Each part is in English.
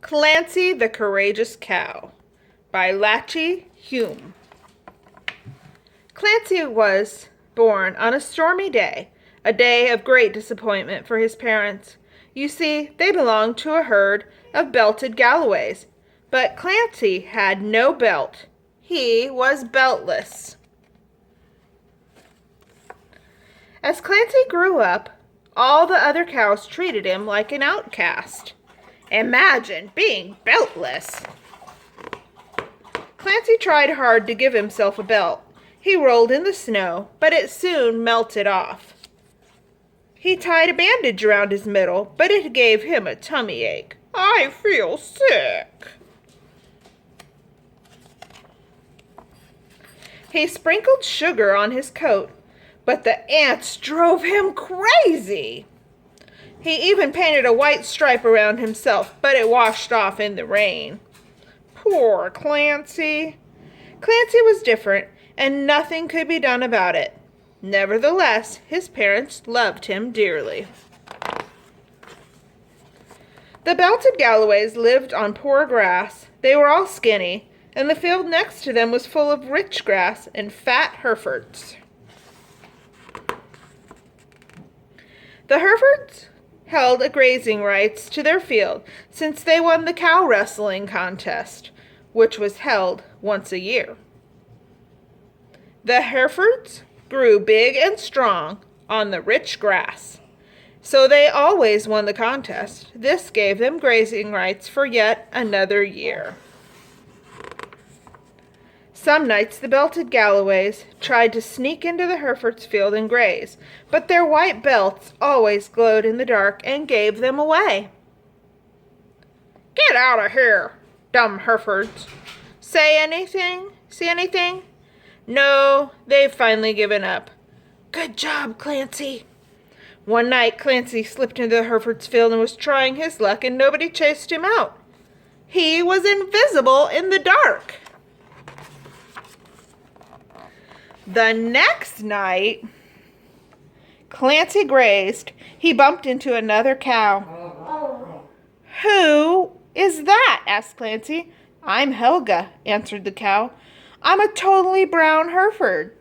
Clancy the Courageous Cow by Lachi Hume. Clancy was born on a stormy day, a day of great disappointment for his parents. You see, they belonged to a herd of belted Galloways, but Clancy had no belt. He was beltless. As Clancy grew up, all the other cows treated him like an outcast. Imagine being beltless. Clancy tried hard to give himself a belt. He rolled in the snow, but it soon melted off. He tied a bandage around his middle, but it gave him a tummy ache. I feel sick. He sprinkled sugar on his coat, but the ants drove him crazy. He even painted a white stripe around himself, but it washed off in the rain. Poor Clancy. Clancy was different, and nothing could be done about it. Nevertheless, his parents loved him dearly. The belted Galloways lived on poor grass. They were all skinny, and the field next to them was full of rich grass and fat Herefords. The Herefords held a grazing rights to their field since they won the cow wrestling contest, which was held once a year. The Herefords grew big and strong on the rich grass, so they always won the contest. This gave them grazing rights for yet another year. Some nights the belted Galloways tried to sneak into the Herefords' field and graze, but their white belts always glowed in the dark and gave them away. Get out of here, dumb Herefords. Say anything? See anything? No, they've finally given up. Good job, Clancy. One night, Clancy slipped into the Herefords' field and was trying his luck, and nobody chased him out. He was invisible in the dark. The next night, Clancy grazed. He bumped into another cow. Who is that? Asked Clancy. I'm Helga, answered the cow. I'm a totally brown Hereford.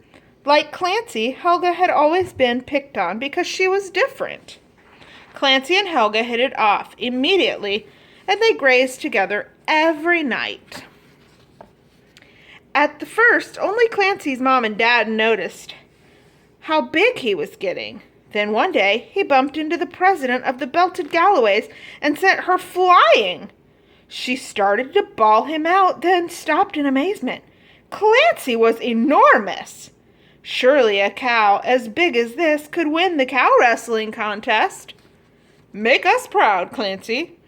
Like Clancy, Helga had always been picked on because she was different. Clancy and Helga hit it off immediately, and they grazed together every night. At the first, only Clancy's mom and dad noticed how big he was getting. Then one day, he bumped into the president of the belted Galloways and sent her flying. She started to bawl him out, then stopped in amazement. Clancy was enormous. Surely a cow as big as this could win the cow wrestling contest. Make us proud, Clancy.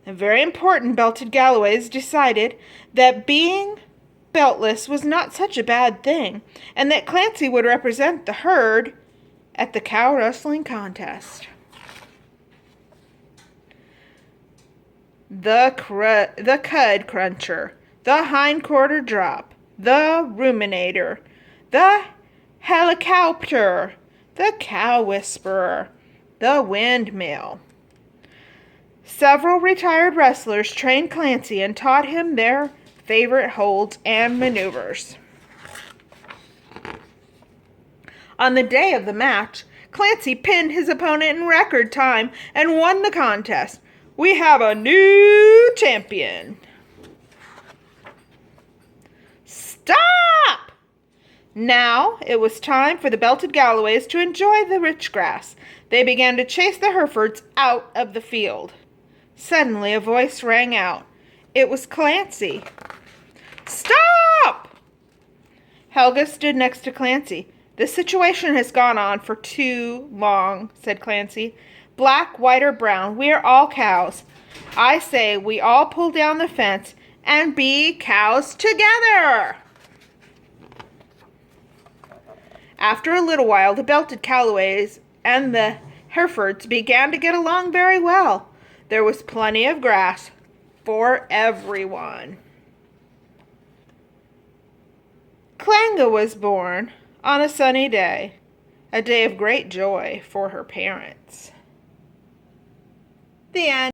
The very important belted Galloways decided that being beltless was not such a bad thing, and that Clancy would represent the herd at the cow wrestling contest. The cud cruncher, the hindquarter drop, the ruminator, the helicopter, the cow whisperer, the windmill. Several retired wrestlers trained Clancy and taught him their favorite holds and maneuvers. On the day of the match, Clancy pinned his opponent in record time and won the contest. We have a new champion. Stop! Now it was time for the belted Galloways to enjoy the rich grass. They began to chase the Herefords out of the field. Suddenly a voice rang out. It was Clancy. Stop! Helga stood next to Clancy. This situation has gone on for too long, said Clancy. Black, white, or brown, we are all cows. I say we all pull down the fence and be cows together. After a little while, the belted Galloways and the Herefords began to get along very well. There was plenty of grass for everyone. Clanga was born on a sunny day, a day of great joy for her parents. The end.